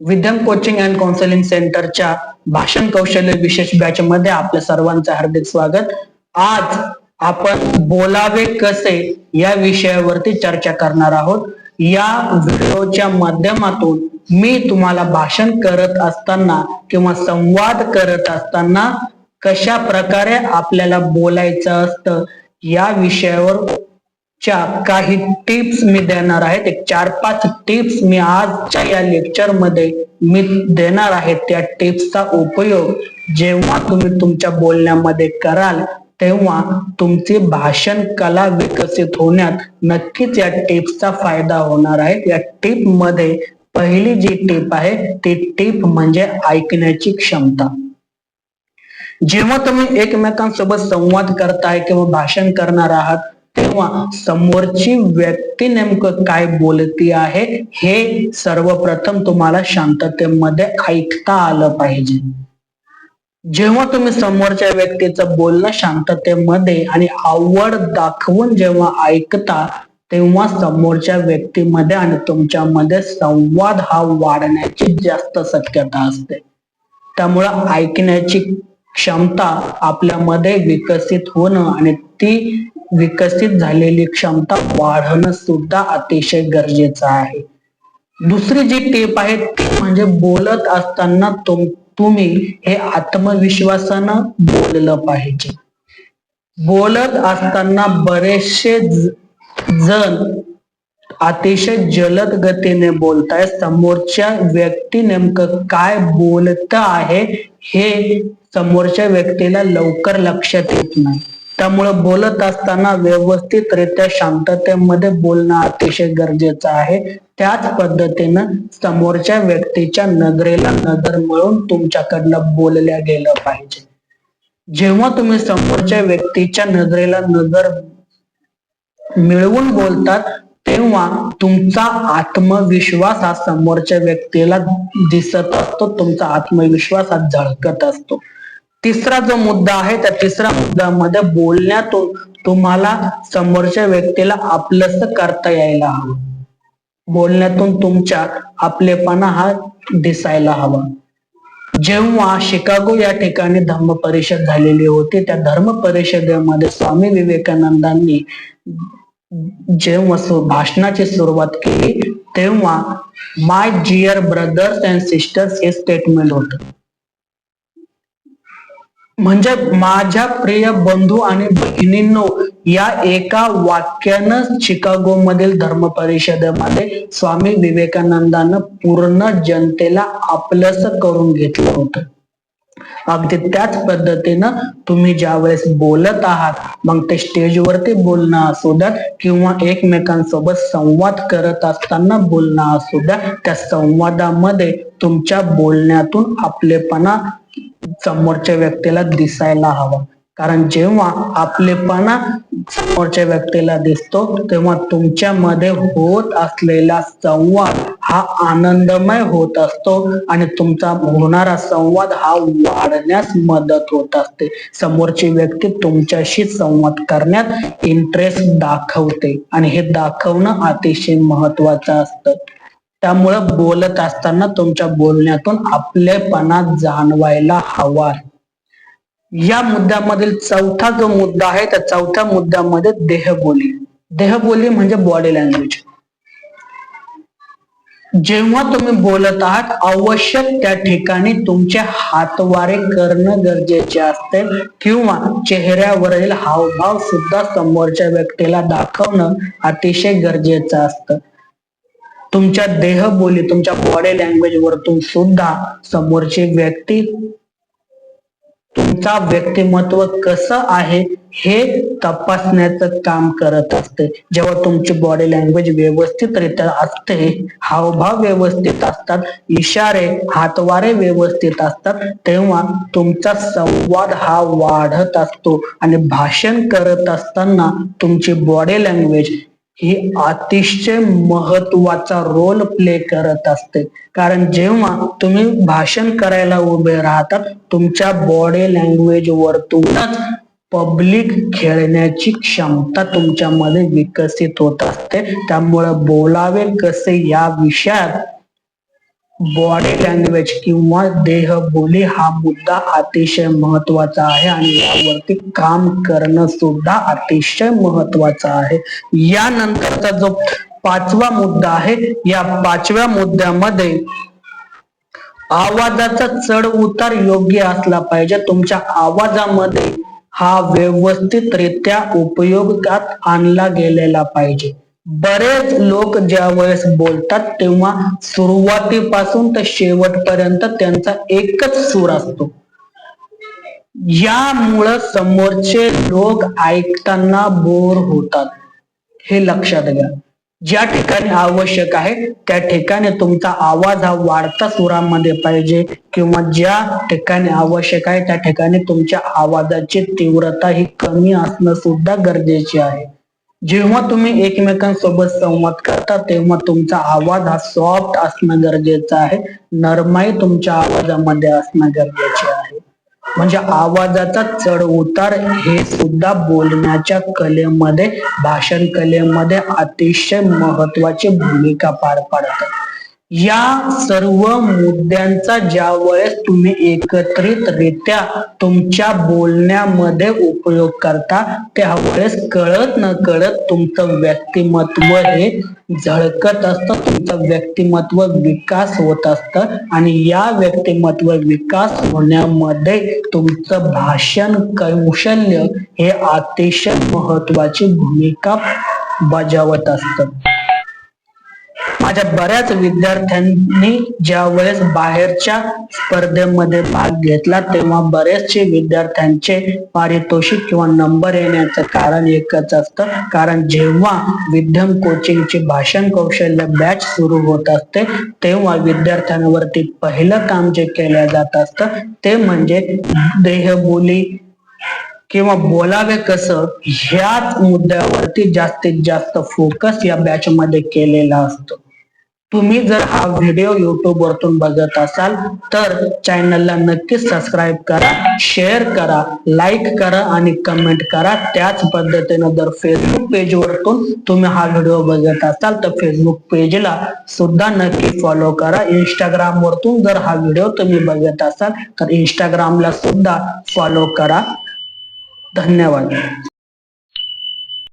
विद्यम coaching and counselling सेंटरच्या भाषण कौशल्य विशेष बॅच मध्ये आपल्या सर्वांचं हार्दिक स्वागत. आज आपण बोलावे कसे या विषयावरती चर्चा करणार आहोत. या व्हिडिओच्या माध्यमातून मी तुम्हाला भाषण करत असताना किंवा संवाद करत असताना कशा प्रकारे आपल्याला बोलायचं असतं या विषयावर काही टिप्स मी देणार आहे. एक 4-5 टिप्स मी आजच्या या लेक्चर मध्ये मी देणार आहे. त्या टिप्सचा उपयोग जेव्हा तुम्ही तुमच्या बोलण्यामध्ये कराल तेव्हा तुमची भाषण कला विकसित होण्यात नक्कीच या टिप्सचा फायदा होणार आहे. या टिप मध्ये पहिली जी टिप आहे ती टिप म्हणजे ऐकण्याची क्षमता. जेव्हा तुम्ही एकमेकांसोबत संवाद करताय किंवा भाषण करणार आहात तेव्हा समोरची व्यक्ती नेमकं काय बोलती आहे हे सर्वप्रथम तुम्हाला शांततेमध्ये ऐकता आलं पाहिजे. जेव्हा तुम्ही समोरच्या व्यक्तीचं बोलणं शांततेमध्ये आणि आवड दाखवून जेव्हा ऐकता तेव्हा समोरच्या व्यक्तीमध्ये आणि तुमच्यामध्ये संवाद हा वाढण्याची जास्त शक्यता असते. त्यामुळं ऐकण्याची क्षमता आपल्यामध्ये विकसित होणं आणि ती विकसित झालेली क्षमता वाढवणं सुद्धा अतिशय गरजेचं आहे. दुसरी जी टिप आहे ती म्हणजे बोलत असताना तुम्ही हे आत्मविश्वासानं बोललं पाहिजे. बोलत असताना बरेचसे जण अतिशय जलद गतीने बोलताय. समोरच्या व्यक्ती नेमकं काय बोलत आहे हे समोरच्या व्यक्तीला लवकर लक्षात येत नाही. त्यामुळे बोलत असताना व्यवस्थितरित्या शांततेमध्ये बोलणं अतिशय गरजेचं आहे. त्याच पद्धतीनं समोरच्या व्यक्तीच्या नजरेला नजर मिळवून तुमच्याकडनं बोलल्या गेलं पाहिजे. जेव्हा तुम्ही समोरच्या व्यक्तीच्या नजरेला नजर मिळवून बोलतात तेव्हा तुमचा आत्मविश्वास हा समोरच्या व्यक्तीला दिसत असतो. तुमचा आत्मविश्वास हा झळकत असतो. तिसरा जो मुद्दा आहे त्या तिसऱ्या मुद्द्यामध्ये बोलण्यातून तुम्हाला समोरच्या व्यक्तीला आपलंसं करता यायला हवं. बोलण्यातून तुमच्या आपलेपणा हा दिसायला हवा. जेव्हा शिकागो या ठिकाणी धम्म परिषद झालेली होती त्या धर्म परिषदेमध्ये स्वामी विवेकानंदांनी जेव्हा भाषणाची सुरुवात केली तेव्हा my dear brothers and sisters हे स्टेटमेंट होतं. म्हणजे माझ्या प्रिय बंधू आणि भगिनींनो या एका वाक्यानं शिकागो मधील धर्म परिषदेमध्ये स्वामी विवेकानंदानं पूर्ण जनतेला आपलंसं करून घेतलं होतं. अगदी त्याच पद्धतीनं तुम्ही ज्यावेळेस बोलत आहात मग ते स्टेजवरती बोलणं असू द्या किंवा एकमेकांसोबत संवाद करत असताना बोलणं असू द्या त्या संवादामध्ये तुमच्या बोलण्यातून आपलेपणा समोरच्या व्यक्तीला दिसायला हवा. कारण जेव्हा आपलेपणा समोरच्या व्यक्तीला दिसतो तेव्हा तुमच्यामध्ये होत असलेला संवाद हा आनंदमय होत असतो आणि तुमचा होणारा संवाद हा वाढण्यास मदत होत असते. समोरची व्यक्ती तुमच्याशी संवाद करण्यात इंटरेस्ट दाखवते आणि हे दाखवणं अतिशय महत्वाचं असतं. त्यामुळं बोलत असताना तुमच्या बोलण्यातून आपलेपणा जाणवायला हवा. या मुद्द्यामधील चौथा जो मुद्दा आहे त्या चौथ्या मुद्द्यामध्ये देहबोली. देहबोली म्हणजे बॉडी लँग्वेज. जेव्हा तुम्ही बोलत आहात आवश्यक त्या ठिकाणी तुमचे हातवारे करणं गरजेचे असते किंवा चेहऱ्यावरील हावभाव सुद्धा समोरच्या व्यक्तीला दाखवणं अतिशय गरजेचं असतं. तुमच्या देहबोली तुमच्या बॉडी लँग्वेज वरतून सुद्धा समोरची व्यक्ती तुमचा व्यक्तिमत्व कसं आहे हे तपासण्याचं काम करत असते. जेव्हा तुमची बॉडी लँग्वेज व्यवस्थितरित्या असते, हावभाव व्यवस्थित असतात, इशारे हातवारे व्यवस्थित असतात तेव्हा तुमचा संवाद हा वाढत असतो आणि भाषण करत असताना तुमची बॉडी लँग्वेज ही अतिशय महत्वाचा रोल प्ले करत असते. कारण जेव्हा तुम्ही भाषण करायला उभे राहतात तुमच्या बॉडी लँग्वेज वरतूनच पब्लिक खेळण्याची क्षमता तुमच्यामध्ये विकसित होत असते. त्यामुळे बोलावे कसे या विषयात बॉडी लँग्वेज किंवा देहबोली हा मुद्दा अतिशय महत्वाचा आहे आणि यावरती काम करणं सुद्धा अतिशय महत्वाचं आहे. यानंतरचा जो 5वा मुद्दा आहे, या 5व्या मुद्द्यामध्ये आवाजाचा चढ उतार योग्य असला पाहिजे. तुमच्या आवाजामध्ये हा व्यवस्थितरित्या उपयोगात आणला गेलेला पाहिजे. बरेच लोक ज्या वेळेस बोलतात तेव्हा सुरुवातीपासून तर शेवटपर्यंत त्यांचा एकच सूर असतो. यामुळं समोरचे लोक ऐकताना बोर होतात. हे लक्षात घ्या. ज्या ठिकाणी आवश्यक आहे त्या ठिकाणी तुमचा आवाज हा वाढता सुरामध्ये पाहिजे किंवा ज्या ठिकाणी आवश्यक आहे त्या ठिकाणी तुमच्या आवाजाची तीव्रता ही कमी असणं सुद्धा गरजेचे आहे. जेव्हा तुम्ही एकमेकांसोबत संवाद करता तेव्हा तुमचा आवाज हा सॉफ्ट असणं गरजेचं आहे. नरमाई तुमच्या आवाजामध्ये असणं गरजेचे आहे. म्हणजे आवाजाचा चढ उतार हे सुद्धा बोलण्याच्या कलेमध्ये, भाषण कलेमध्ये अतिशय महत्वाची भूमिका पार पाडतात. या सर्व मुद्द्यांचा ज्या वेळेस तुम्ही एकत्रितरित्या तुमच्या बोलण्यामध्ये उपयोग करता त्यावेळेस कळत न कळत तुमचं व्यक्तिमत्व हे झळकत असतं. तुमचं व्यक्तिमत्व विकास होत असतं आणि या व्यक्तिमत्व विकास होण्यामध्ये तुमचं भाषण कौशल्य हे अतिशय महत्वाची भूमिका बजावत असतं. माझ्या बऱ्याच विद्यार्थ्यांनी ज्या वेळेस बाहेरच्या स्पर्धेमध्ये भाग घेतला तेव्हा बरेचसे विद्यार्थ्यांचे पारितोषिक किंवा नंबर येण्याचं कारण एकच असतं. कारण जेव्हा विद्यम कोचिंगची भाषण कौशल्य बॅच सुरू होत असते तेव्हा विद्यार्थ्यांवरती पहिलं काम जे केलं जात असतं ते म्हणजे देहबोली किंवा बोलावे कसं ह्याच मुद्द्यावरती जास्तीत जास्त फोकस या बॅच मध्ये केलेला असतो. तुम्ही जर हा व्हिडिओ YouTube वरतून बघत असाल तर चॅनलला नक्कीच सबस्क्राईब करा, शेअर करा, लाईक करा आणि कमेंट करा. त्याच पद्धतीने जर फेसबुक पेज वरतून तुम्ही हा व्हिडिओ बघत असाल तर फेसबुक पेजला सुद्धा नक्की फॉलो करा. इंस्टाग्राम वरतून जर हा व्हिडिओ तुम्ही बघत असाल तर इंस्टाग्रामला सुद्धा फॉलो करा. धन्यवाद.